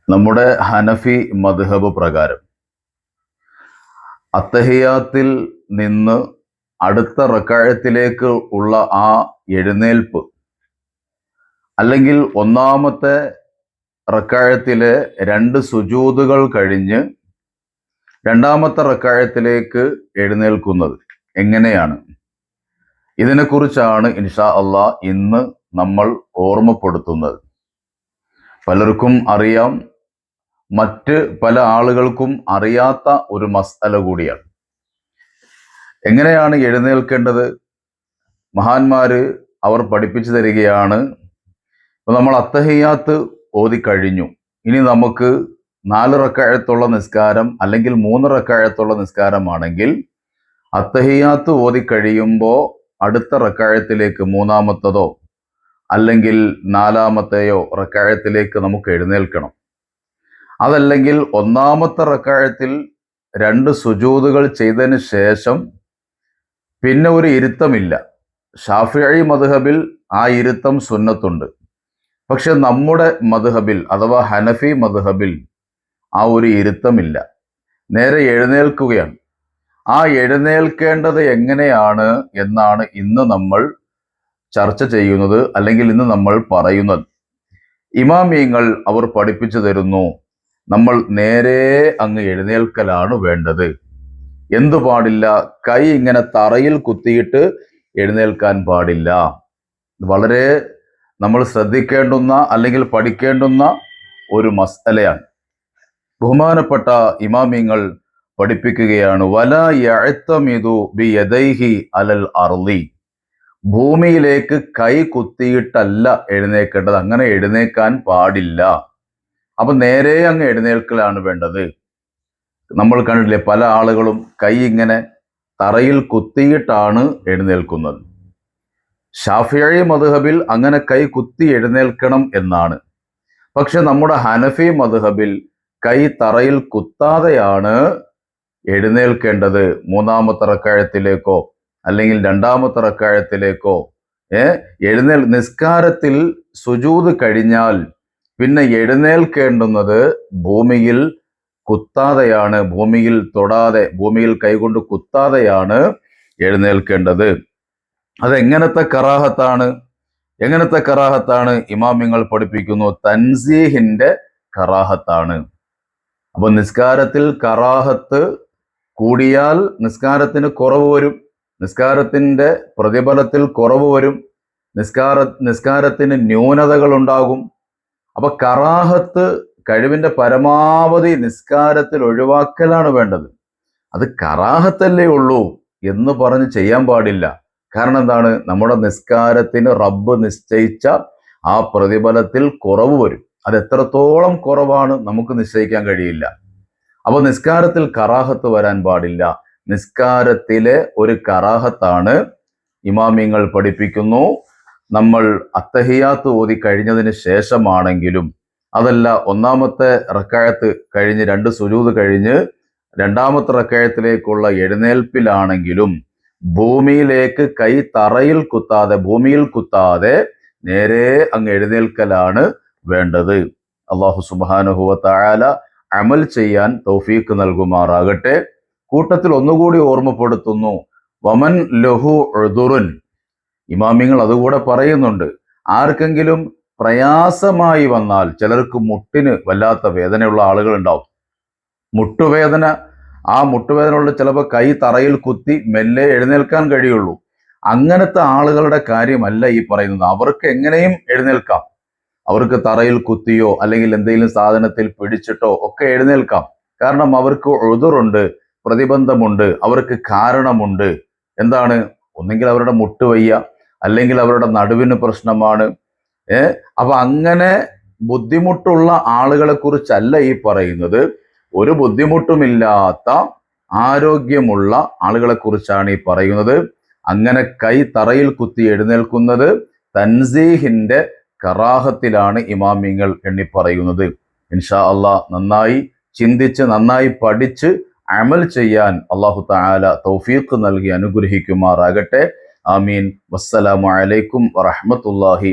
നമ്മുടെ ഹനഫി മദ്ഹബ് പ്രകാരം അത്തഹിയാത്തിൽ നിന്ന് അടുത്ത റക്അത്തിലേക്ക് ഉള്ള ആ എഴുന്നേൽപ്പ്, അല്ലെങ്കിൽ ഒന്നാമത്തെ റക്അത്തിലെ 2 സുജൂദുകൾ കഴിഞ്ഞ് രണ്ടാമത്തെ റക്അത്തിലേക്ക് എഴുന്നേൽക്കുന്നത് എങ്ങനെയാണ്, ഇതിനെക്കുറിച്ചാണ് ഇൻഷാ അള്ളാഹ് ഇന്ന് നമ്മൾ ഓർമ്മപ്പെടുത്തുന്നത്. പലർക്കും അറിയാം, മറ്റ് പല ആളുകൾക്കും അറിയാത്ത ഒരു മസ്അല കൂടിയാണ്. എങ്ങനെയാണ് എഴുന്നേൽക്കേണ്ടത്? മഹാന്മാര് അവർ പഠിപ്പിച്ചു തരികയാണ്. ഇപ്പൊ നമ്മൾ അത്തഹിയാത്ത് ഓതിക്കഴിഞ്ഞു, ഇനി നമുക്ക് 4 റക്അത്തുള്ള നിസ്കാരം അല്ലെങ്കിൽ 3 റക്അത്തുള്ള നിസ്കാരമാണെങ്കിൽ അത്തഹിയാത്ത് ഓതിക്കഴിയുമ്പോൾ അടുത്ത റക്അത്തിലേക്ക്, മൂന്നാമത്തതോ അല്ലെങ്കിൽ 4-മത്തെയോ റക്അത്തിലേക്ക് നമുക്ക് എഴുന്നേൽക്കണം. അതല്ലെങ്കിൽ ഒന്നാമത്തെ റക്അത്തിൽ 2 സുജൂദുകൾ ചെയ്തതിന് ശേഷം പിന്നെ ഒരു ഇരുത്തമില്ല. ഷാഫിഈ മദ്ഹബിൽ ആ ഇരുത്തം സുന്നത്തുണ്ട്. പക്ഷെ നമ്മുടെ മദ്ഹബിൽ അഥവാ ഹനഫി മദ്ഹബിൽ ആ ഒരു ഇരുത്തമില്ല, നേരെ എഴുന്നേൽക്കുകയാണ്. ആ എഴുന്നേൽക്കേണ്ടത് എങ്ങനെയാണ് എന്നാണ് ഇന്ന് നമ്മൾ ചർച്ച ചെയ്യുന്നത്, അല്ലെങ്കിൽ ഇന്ന് നമ്മൾ പറയുന്നത്. ഇമാമിയങ്ങൾ അവർ പഠിപ്പിച്ചു തരുന്നു, നമ്മൾ നേരെ അങ്ങ് എഴുന്നേൽക്കലാണ് വേണ്ടത്. എന്തു പാടില്ല? കൈ ഇങ്ങനെ തറയിൽ കുത്തിയിട്ട് എഴുന്നേൽക്കാൻ പാടില്ല. വളരെ നമ്മൾ ശ്രദ്ധിക്കേണ്ടുന്ന അല്ലെങ്കിൽ പഠിക്കേണ്ടുന്ന ഒരു മസ്അലയാണ്. ബഹുമാനപ്പെട്ട ഇമാമിയങ്ങൾ പഠിപ്പിക്കുകയാണ്, വലാ യഅ്തമിദു ബിയദൈഹി അലൽ അർളി. ഭൂമിയിലേക്ക് കൈ കുത്തിയിട്ടല്ല എഴുന്നേൽക്കേണ്ടത്, അങ്ങനെ എഴുന്നേൽക്കാൻ പാടില്ല. അപ്പൊ നേരെ അങ്ങ് എഴുന്നേൽക്കലാണ് വേണ്ടത്. നമ്മൾ കണ്ടില്ലേ, പല ആളുകളും കൈ ഇങ്ങനെ തറയിൽ കുത്തിയിട്ടാണ് എഴുന്നേൽക്കുന്നത്. ഷാഫിഈ മദ്ഹബിൽ അങ്ങനെ കൈ കുത്തി എഴുന്നേൽക്കണം എന്നാണ്. പക്ഷെ നമ്മുടെ ഹനഫി മദ്ഹബിൽ കൈ തറയിൽ കുത്താതെയാണ് എഴുന്നേൽക്കേണ്ടത്. മൂന്നാമത്തെ റക്അത്തിലേക്കോ അല്ലെങ്കിൽ 2-മത്തെ റക്അത്തിലേക്കോ നിസ്കാരത്തിൽ സുജൂദ് കഴിഞ്ഞാൽ പിന്നെ എഴുന്നേൽക്കേണ്ടുന്നത് ഭൂമിയിൽ കുത്താതെയാണ്, ഭൂമിയിൽ തൊടാതെ, ഭൂമിയിൽ കൈകൊണ്ട് കുത്താതെയാണ് എഴുന്നേൽക്കേണ്ടത്. അതെങ്ങനത്തെ കറാഹത്താണ്? എങ്ങനത്തെ കറാഹത്താണ്? ഇമാമിങ്ങൾ പഠിപ്പിക്കുന്നു, തൻസീഹിന്റെ കറാഹത്താണ്. അപ്പൊ നിസ്കാരത്തിൽ കറാഹത്ത് കൂടിയാൽ നിസ്കാരത്തിന് കുറവ് വരും, നിസ്കാരത്തിന്റെ പ്രതിഫലത്തിൽ കുറവ് വരും, നിസ്കാരത്തിന് ന്യൂനതകൾ ഉണ്ടാകും. അപ്പൊ കറാഹത്ത് കഴിവിന്റെ പരമാവധി നിസ്കാരത്തിൽ ഒഴിവാക്കലാണ് വേണ്ടത്. അത് കറാഹത്തല്ലേ ഉള്ളൂ എന്ന് പറഞ്ഞ് ചെയ്യാൻ പാടില്ല. കാരണം എന്താണ്? നമ്മുടെ നിസ്കാരത്തിന് റബ്ബ് നിശ്ചയിച്ച ആ പ്രതിഫലത്തിൽ കുറവ് വരും. അത് എത്രത്തോളം കുറവാണ് നമുക്ക് നിശ്ചയിക്കാൻ കഴിയില്ല. അപ്പൊ നിസ്കാരത്തിൽ കറാഹത്ത് വരാൻ പാടില്ല. നിസ്കാരത്തിലെ ഒരു കറാഹത്താണ് ഇമാമിങ്ങൾ പഠിപ്പിക്കുന്നു, നമ്മൾ അത്തഹിയാത്ത് ഓതി കഴിഞ്ഞതിന് ശേഷമാണെങ്കിലും, അതല്ല ഒന്നാമത്തെ റക്അത്ത് കഴിഞ്ഞ് 2 സുജൂദ് കഴിഞ്ഞ് 2-മത്തെ റക്അത്തിലേക്കുള്ള എഴുന്നേൽപ്പിലാണെങ്കിലും ഭൂമിയിലേക്ക് കൈ തറയിൽ കുത്താതെ, ഭൂമിയിൽ കുത്താതെ നേരെ അങ്ങ് എഴുന്നേൽക്കലാണ് വേണ്ടത്. അല്ലാഹു സുബ്ഹാനഹു വ തആല അമൽ ചെയ്യാൻ തൗഫീഖ് നൽകുമാറാകട്ടെ. കൂട്ടത്തിൽ ഒന്നുകൂടി ഓർമ്മപ്പെടുത്തുന്നു, വമൻ ലഹു ഉദുറുൻ. ഇമാമിങ്ങൾ അതുകൂടെ പറയുന്നുണ്ട്, ആർക്കെങ്കിലും പ്രയാസമായി വന്നാൽ, ചിലർക്ക് മുട്ടിന് വല്ലാത്ത വേദനയുള്ള ആളുകൾ ഉണ്ടാവും. മുട്ടുവേദന, ആ മുട്ടുവേദനയുള്ള ചിലപ്പോൾ കൈ തറയിൽ കുത്തി മെല്ലെ എഴുന്നേൽക്കാൻ കഴിയുള്ളൂ. അങ്ങനത്തെ ആളുകളുടെ കാര്യമല്ല ഈ പറയുന്നത്. അവർക്ക് എങ്ങനെയും എഴുന്നേൽക്കാം. അവർക്ക് തറയിൽ കുത്തിയോ അല്ലെങ്കിൽ എന്തെങ്കിലും സാധനത്തിൽ പിടിച്ചിട്ടോ ഒക്കെ എഴുന്നേൽക്കാം. കാരണം അവർക്ക് ഉദുറുണ്ട്, പ്രതിബന്ധമുണ്ട്, അവർക്ക് കാരണമുണ്ട്. എന്താണ്? ഒന്നെങ്കിൽ അവരുടെ മുട്ട് വയ്യ, അല്ലെങ്കിൽ അവരുടെ നടുവിന് പ്രശ്നമാണ്. അപ്പൊ അങ്ങനെ ബുദ്ധിമുട്ടുള്ള ആളുകളെ കുറിച്ചല്ല ഈ പറയുന്നത്. ഒരു ബുദ്ധിമുട്ടുമില്ലാത്ത ആരോഗ്യമുള്ള ആളുകളെ കുറിച്ചാണ് ഈ പറയുന്നത്. അങ്ങനെ കൈ തറയിൽ കുത്തി എഴുന്നേൽക്കുന്നത് തൻസീഹിന്റെ കറാഹത്തിലാണ് ഇമാമിങ്ങൾ എണ്ണി പറയുന്നത്. ഇൻഷാ അള്ളാഹ് നന്നായി ചിന്തിച്ച് നന്നായി പഠിച്ച് അമൽ ചെയ്യാൻ അല്ലാഹു തആല തൗഫീഖ് നൽകി അനുഗ്രഹിക്കുമാറാകട്ടെ. ആമീൻ. വസ്സലാമു അലൈക്കും വറഹ്മത്തുള്ളാഹി